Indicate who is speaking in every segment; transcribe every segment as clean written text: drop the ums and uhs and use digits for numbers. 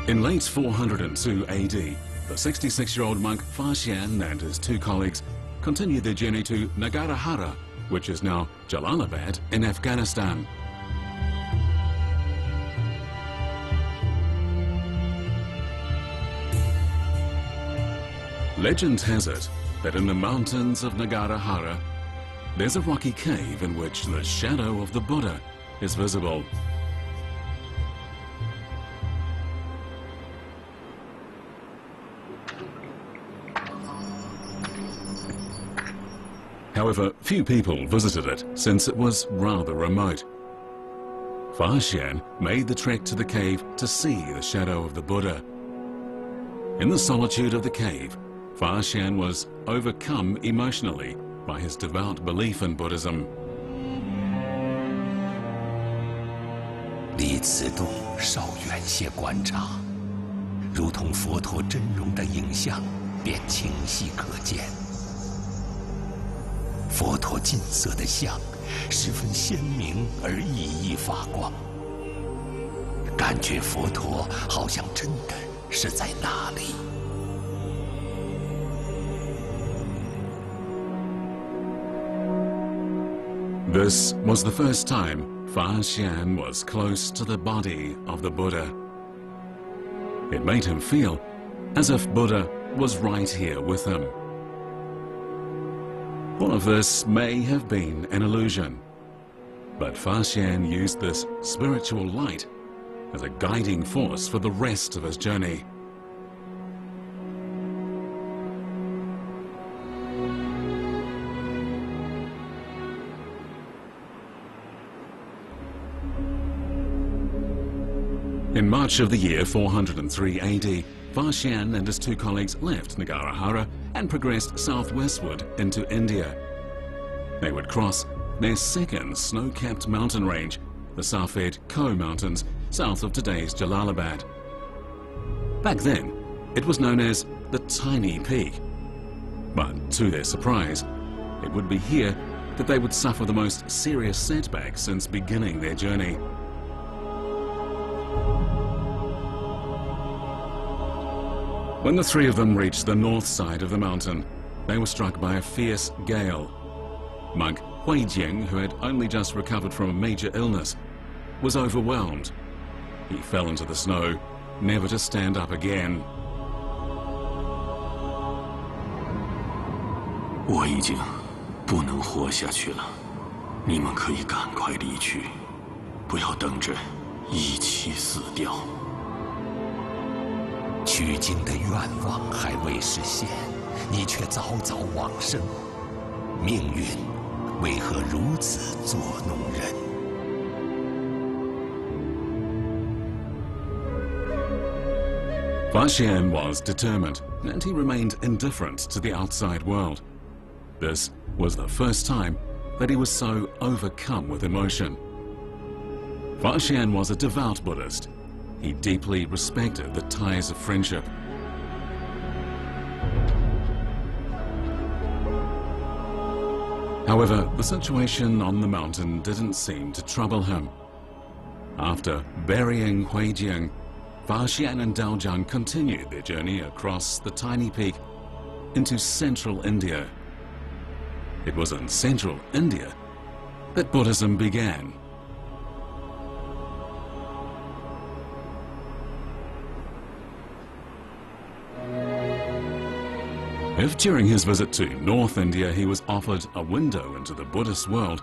Speaker 1: In late 402 AD, the 66-year-old monk Xian and his two colleagues continued their journey to Nagarahara, which is now Jalalabad in Afghanistan. Legend has it that in the mountains of Nagarahara, there's a rocky cave in which the shadow of the Buddha is visible. However, few people visited it since it was rather remote. Xian made the trek to the cave to see the shadow of the Buddha. In the solitude of the cave, Xian was overcome emotionally by his devout belief in Buddhism.
Speaker 2: 离此度稍远些观察，如同佛陀真容的影像便清晰可见。佛陀金色的像十分鲜明而熠熠发光，感觉佛陀好像真的是在那里。
Speaker 1: This was the first time Xian was close to the body of the Buddha. It made him feel as if Buddha was right here with him. All of this may have been an illusion, but Xian used this spiritual light as a guiding force for the rest of his journey. In March of the year 403 AD, Xian and his two colleagues left Nagarahara and progressed southwestward into India. They would cross their second snow-capped mountain range, the Safed Ko Mountains, south of today's Jalalabad. Back then, it was known as the Tiny Peak. But to their surprise, it would be here that they would suffer the most serious setback since beginning their journey. When the three of them reached the north side of the mountain, they were struck by a fierce gale. Monk Huijing, who had only just recovered from a major illness, was overwhelmed. He fell into the snow, never to stand up again.
Speaker 3: 我已经不能活下去了，你们可以赶快离去，不要等着一起死掉。
Speaker 2: 取经的愿望还未实现，你却早早往生，命运为何如此作弄人
Speaker 1: ？Xian was determined, and he remained indifferent to the outside world. This was the first time that he was so overcome with emotion. Xian was a devout Buddhist. He deeply respected the ties of friendship. However, the situation on the mountain didn't seem to trouble him. After burying Huijing, Xian and Daozhang continued their journey across the tiny peak into central India. It was in central India that Buddhism began. If during his visit to North India he was offered a window into the Buddhist world,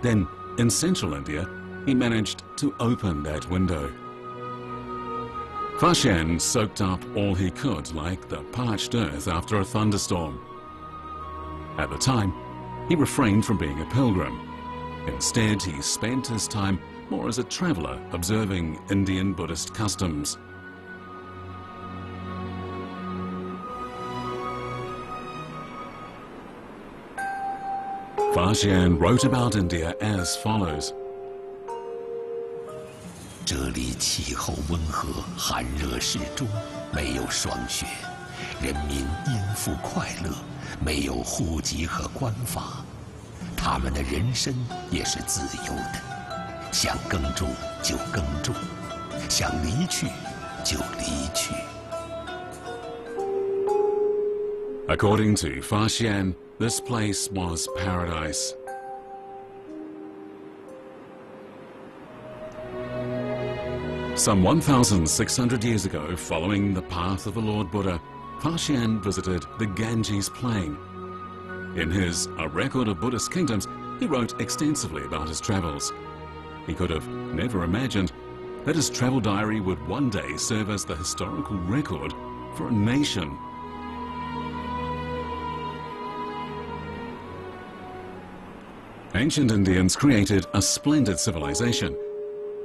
Speaker 1: then in Central India he managed to open that window. Xian soaked up all he could like the parched earth after a thunderstorm. At the time, he refrained from being a pilgrim. Instead, he spent his time more as a traveler observing Indian Buddhist customs. Xian wrote about India as follows.
Speaker 2: 这里气候温和，寒热适中，没有霜雪，人民殷富快乐，没有户籍和官法，他们的人身也是自由的，想耕种就耕种，想离去就离去。
Speaker 1: According to Xian, this place was paradise. Some 1,600 years ago, following the path of the Lord Buddha, Xian visited the Ganges plain. In his A Record of Buddhist Kingdoms, he wrote extensively about his travels. He could have never imagined that his travel diary would one day serve as the historical record for a nation. Ancient Indians created a splendid civilization,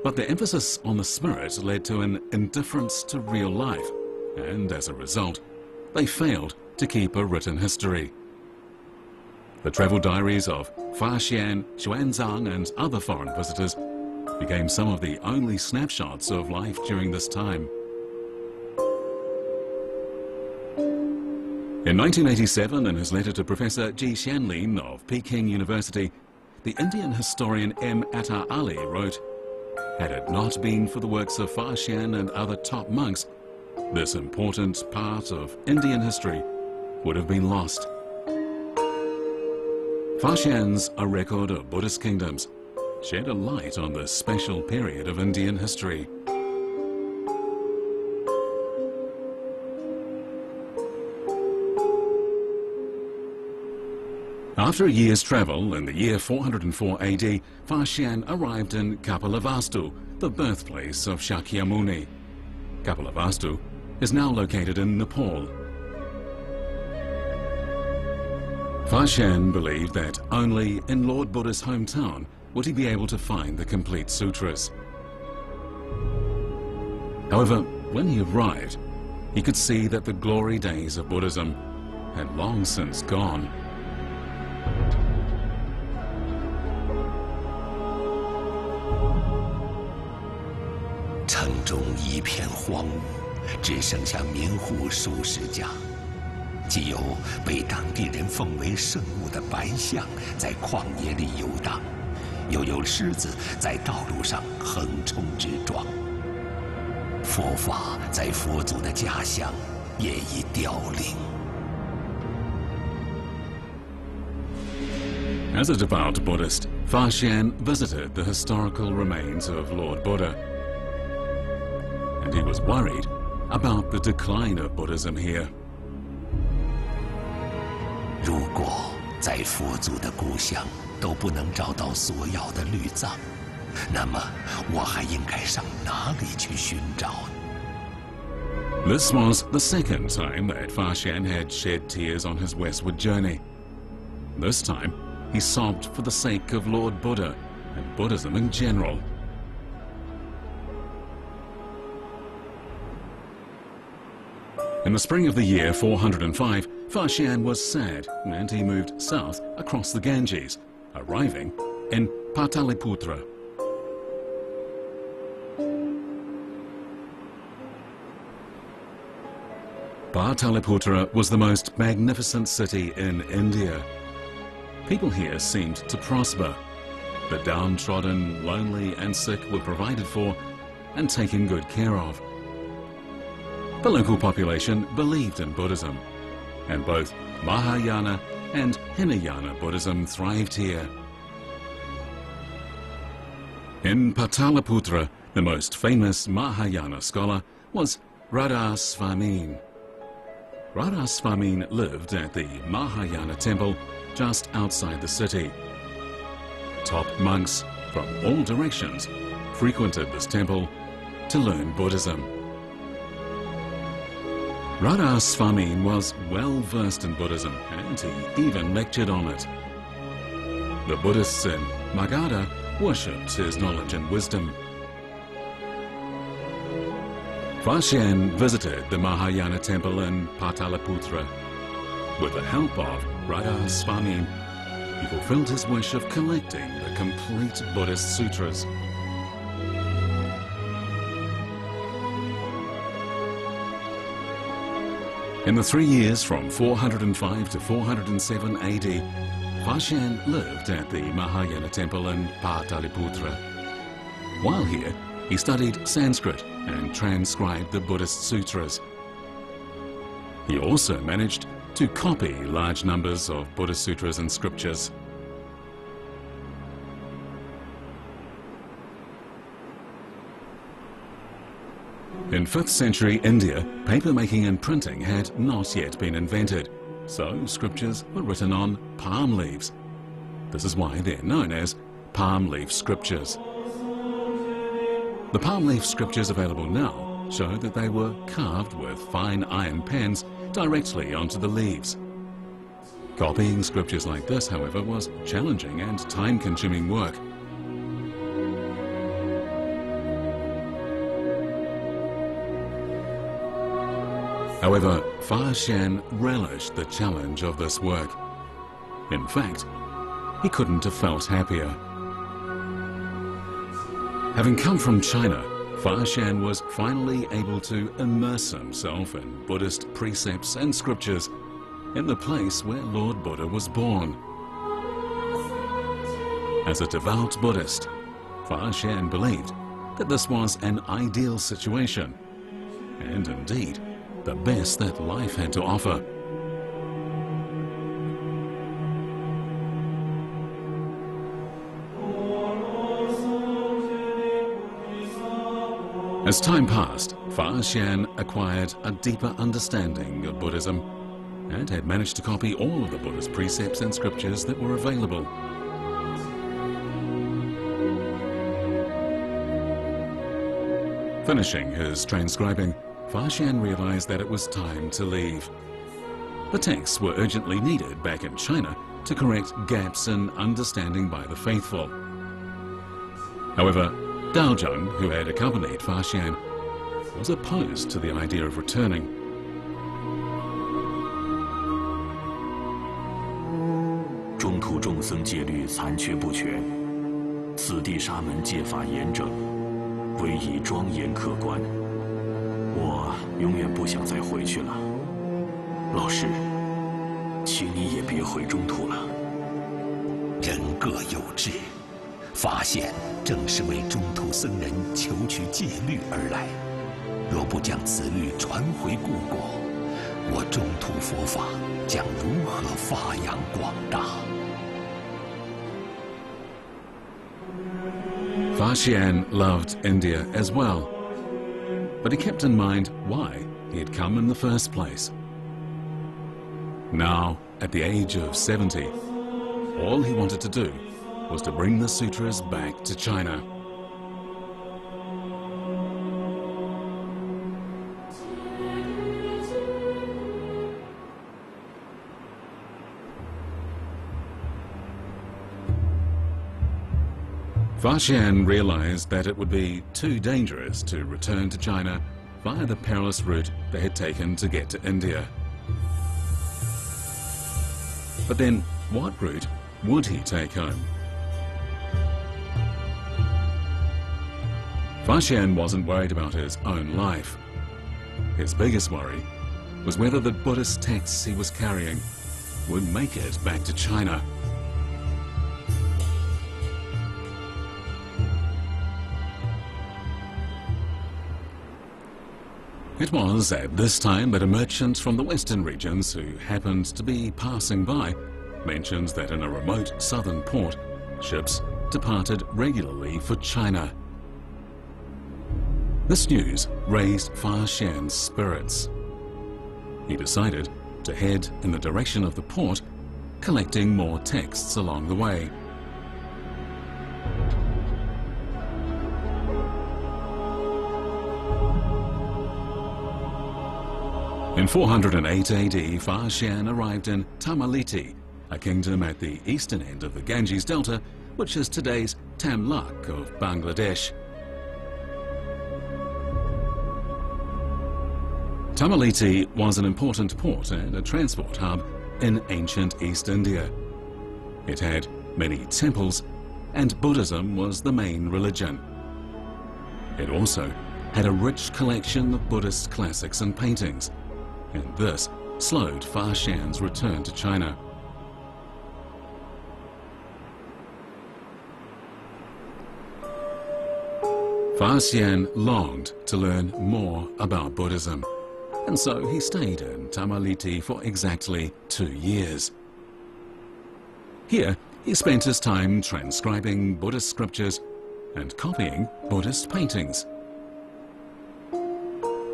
Speaker 1: but their emphasis on the spirit led to an indifference to real life, and as a result, they failed to keep a written history. The travel diaries of Xian, Xuanzang, and other foreign visitors became some of the only snapshots of life during this time. In 1987, in his letter to Professor Ji Xianlin of Peking University, the Indian historian M. Attar Ali wrote, "Had it not been for the works of Xian and other top monks, this important part of Indian history would have been lost." Xian's A Record of Buddhist Kingdoms shed a light on this special period of Indian history. After a year's travel, in the year 404 AD, Xian arrived in Kapilavastu, the birthplace of Shakyamuni. Kapilavastu is now located in Nepal. Xian believed that only in Lord Buddha's hometown would he be able to find the complete sutras. However, when he arrived, he could see that the glory days of Buddhism had long since gone.
Speaker 2: "城中一片荒芜，只剩下民户数十家。既有被当地人奉为圣物的白象在旷野里游荡，又有狮子在道路上横冲直撞。佛法在佛祖的家乡也已凋零。"
Speaker 1: As a devout Buddhist, Xian visited the historical remains of Lord Buddha, and he was worried about the decline of Buddhism here.
Speaker 2: 如果在佛祖的故乡都不能找到所要的律藏，那么我还应该上哪里去寻找呢？
Speaker 1: This was the second time that Xian had shed tears on his westward journey. This time, he sobbed for the sake of Lord Buddha and Buddhism in general. In the spring of the year 405, Xian was sad and he moved south across the Ganges, arriving in Pataliputra. Pataliputra was the most magnificent city in India. People here seemed to prosper. The downtrodden, lonely and sick were provided for and taken good care of. The local population believed in Buddhism, and both Mahayana and Hinayana Buddhism thrived here. In Pataliputra, the most famous Mahayana scholar was Radhasvamin. Radhasvamin lived at the Mahayana temple just outside the city. Top monks from all directions frequented this temple to learn Buddhism. Radhasvamin was well versed in Buddhism and he even lectured on it. The Buddhists in Magadha worshipped his knowledge and wisdom. Xian visited the Mahayana temple in Pataliputra. With the help of Radhasvamin, he fulfilled his wish of collecting the complete Buddhist Sutras. In the 3 years from 405 to 407 AD, Xian lived at the Mahayana temple in Pataliputra. While here, he studied Sanskrit and transcribed the Buddhist Sutras. He also managed to copy large numbers of Buddhist sutras and scriptures. In 5th century India, papermaking and printing had not yet been invented, so scriptures were written on palm leaves. This is why they're known as palm leaf scriptures. The palm leaf scriptures available now show that they were carved with fine iron pens directly onto the leaves. Copying scriptures like this, however, was challenging and time-consuming work. However, Xian relished the challenge of this work. In fact, he couldn't have felt happier. Having come from China, Xian was finally able to immerse himself in Buddhist precepts and scriptures in the place where Lord Buddha was born. As a devout Buddhist, Xian believed that this was an ideal situation, and indeed, the best that life had to offer. As time passed, Xian acquired a deeper understanding of Buddhism and had managed to copy all of the Buddhist precepts and scriptures that were available. Finishing his transcribing, Xian realized that it was time to leave. The texts were urgently needed back in China to correct gaps in understanding by the faithful. However, Daozheng, who had accompanied Xian, was opposed to the idea of returning. "
Speaker 3: 中途众僧戒律残缺不全，此地沙门戒法严整，唯以庄严可观。我永远不想再回去了。老师，请你也别回中途了。
Speaker 2: 人各有志，发现正是为中途僧人求取戒律而来。若不将此律传回故国，我中途佛法将如何发扬光大？"
Speaker 1: Xian loved India as well, but he kept in mind why he had come in the first place. Now, at the age of 70, all he wanted to do was to bring the sutras back to China. Xian realized that it would be too dangerous to return to China via the perilous route they had taken to get to India. But then, what route would he take home? Xian wasn't worried about his own life. His biggest worry was whether the Buddhist texts he was carrying would make it back to China. It was at this time that a merchant from the western regions who happened to be passing by mentioned that in a remote southern port, ships departed regularly for China. This news raised Xian's spirits. He decided to head in the direction of the port, collecting more texts along the way. In 408 AD, Xian arrived in Tamaliti, a kingdom at the eastern end of the Ganges Delta, which is today's Tamlak of Bangladesh. Tamaliti was an important port and a transport hub in ancient East India. It had many temples, and Buddhism was the main religion. It also had a rich collection of Buddhist classics and paintings, and this slowed Xian's return to China. Xian longed to learn more about Buddhism, and so he stayed in Tamaliti for exactly 2 years. Here, he spent his time transcribing Buddhist scriptures and copying Buddhist paintings.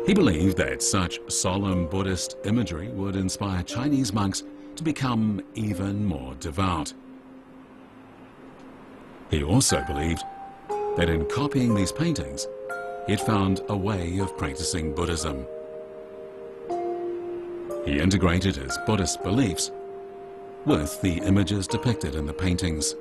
Speaker 1: He believed that such solemn Buddhist imagery would inspire Chinese monks to become even more devout. He also believed that in copying these paintings, he had found a way of practicing Buddhism. He integrated his Buddhist beliefs with the images depicted in the paintings.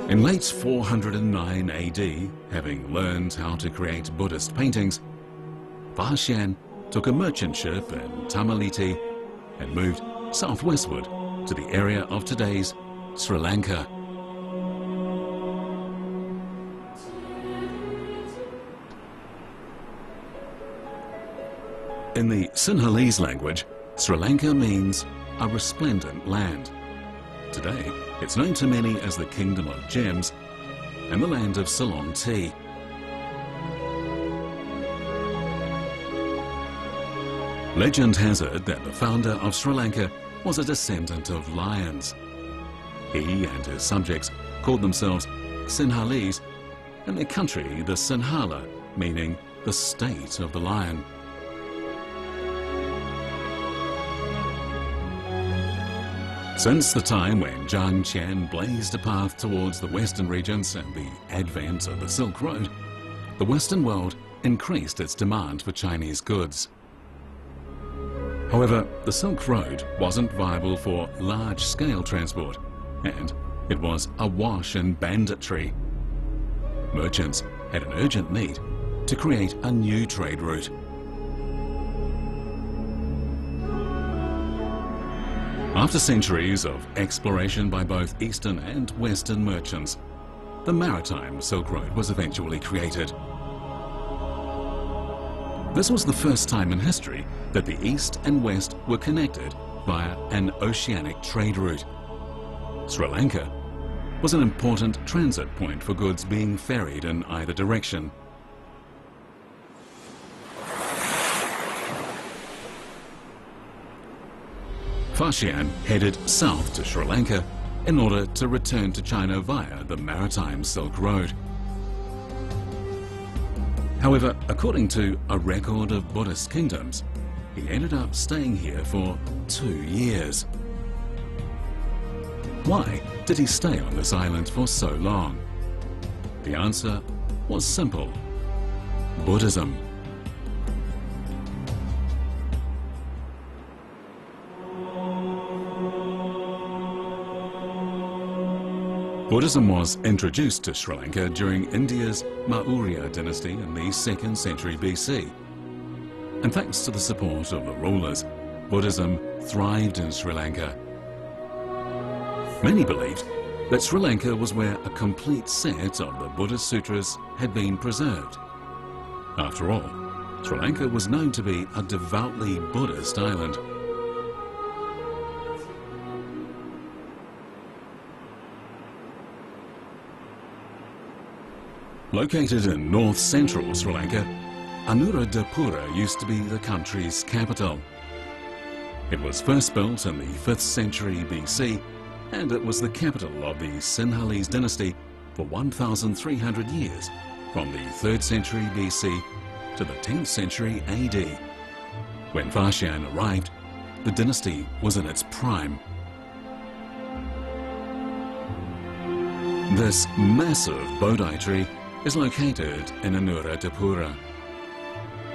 Speaker 1: In late 409 AD, having learned how to create Buddhist paintings, Xian took a merchant ship in Tamaliti and moved southwestward to the area of today's Sri Lanka. In the Sinhalese language, Sri Lanka means a resplendent land. Today, it's known to many as the Kingdom of Gems and the land of Ceylon tea. Legend has it that the founder of Sri Lanka was a descendant of lions. He and his subjects called themselves Sinhalese, and their country the Sinhala, meaning the state of the lion. Since the time when Zhang Qian blazed a path towards the western regions and the advent of the Silk Road, the Western world increased its demand for Chinese goods. However, the Silk Road wasn't viable for large-scale transport, and it was awash in banditry. Merchants had an urgent need to create a new trade route. After centuries of exploration by both Eastern and Western merchants, the maritime Silk Road was eventually created. This was the first time in history that the East and West were connected via an oceanic trade route. Sri Lanka was an important transit point for goods being ferried in either direction. Xian headed south to Sri Lanka in order to return to China via the maritime Silk Road. However, according to a record of Buddhist kingdoms, he ended up staying here for 2 years. Why did he stay on this island for so long? The answer was simple: Buddhism. Buddhism was introduced to Sri Lanka during India's Maurya dynasty in the 2nd century BC. And thanks to the support of the rulers, Buddhism thrived in Sri Lanka. Many believed that Sri Lanka was where a complete set of the Buddhist Sutras had been preserved. After all, Sri Lanka was known to be a devoutly Buddhist island. Located in north-central Sri Lanka, Anuradhapura used to be the country's capital. It was first built in the 5th century BC, and it was the capital of the Sinhalese dynasty for 1,300 years, from the 3rd century BC to the 10th century AD. When Xian arrived, the dynasty was in its prime. This massive Bodhi tree is located in Anuradhapura.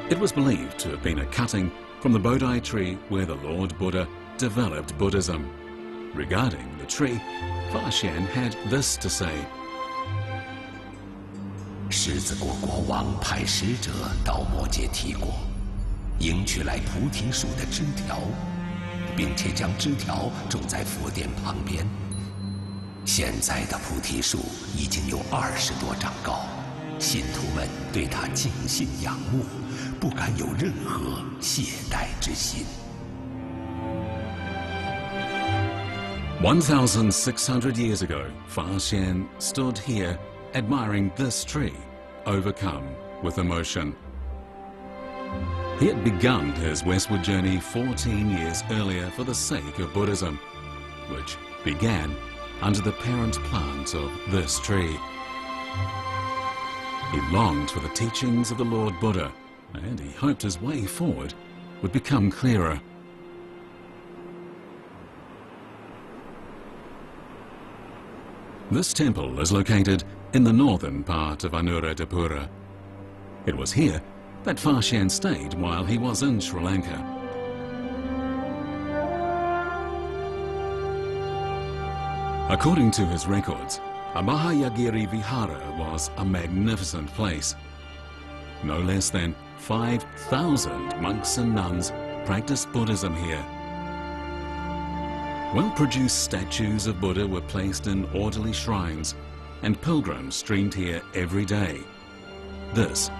Speaker 1: It was believed to have been a cutting from the Bodhi tree where the Lord Buddha developed Buddhism. Regarding the tree, Xian had this to say:
Speaker 2: 狮子国国王派使者到魔界提国，迎取来菩提树的枝条，并且将枝条种在佛殿旁边。现在的菩提树已经有20多丈高，信徒们对它敬信仰慕，不敢有任何懈怠之心。
Speaker 1: 1,600 years ago, Xian stood here admiring this tree, overcome with emotion. He had begun his westward journey 14 years earlier for the sake of Buddhism, which began under the parent plant of this tree. He longed for the teachings of the Lord Buddha, and he hoped his way forward would become clearer. This temple is located in the northern part of Anuradhapura. It was here that Xian stayed while he was in Sri Lanka. According to his records, Abhayagiri Vihara was a magnificent place. No less than 5,000 monks and nuns practiced Buddhism here. Well-produced statues of Buddha were placed in orderly shrines, and pilgrims streamed here every day. This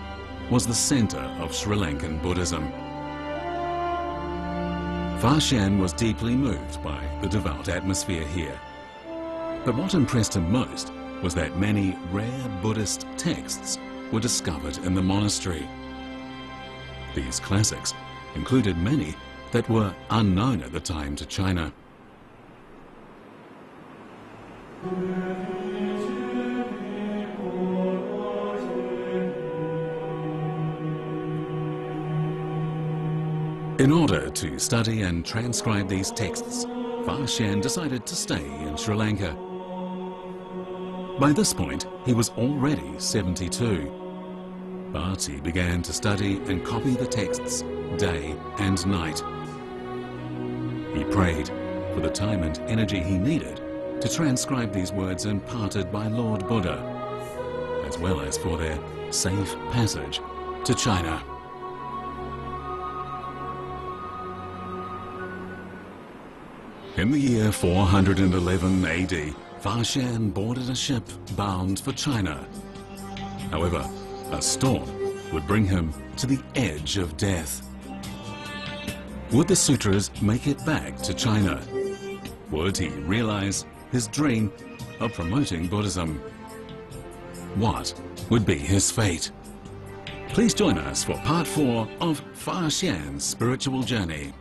Speaker 1: was the center of Sri Lankan Buddhism. Xian was deeply moved by the devout atmosphere here. But what impressed him most was that many rare Buddhist texts were discovered in the monastery. These classics included many that were unknown at the time to China. In order to study and transcribe these texts, Xian decided to stay in Sri Lanka. By this point, he was already 72, but he began to study and copy the texts day and night. He prayed for the time and energy he needed to transcribe these words imparted by Lord Buddha, as well as for their safe passage to China. In the year 411 AD, Xian boarded a ship bound for China. However, a storm would bring him to the edge of death. Would the sutras make it back to China? Would he realize his dream of promoting Buddhism? What would be his fate? Please join us for part 4 of Xian's spiritual journey.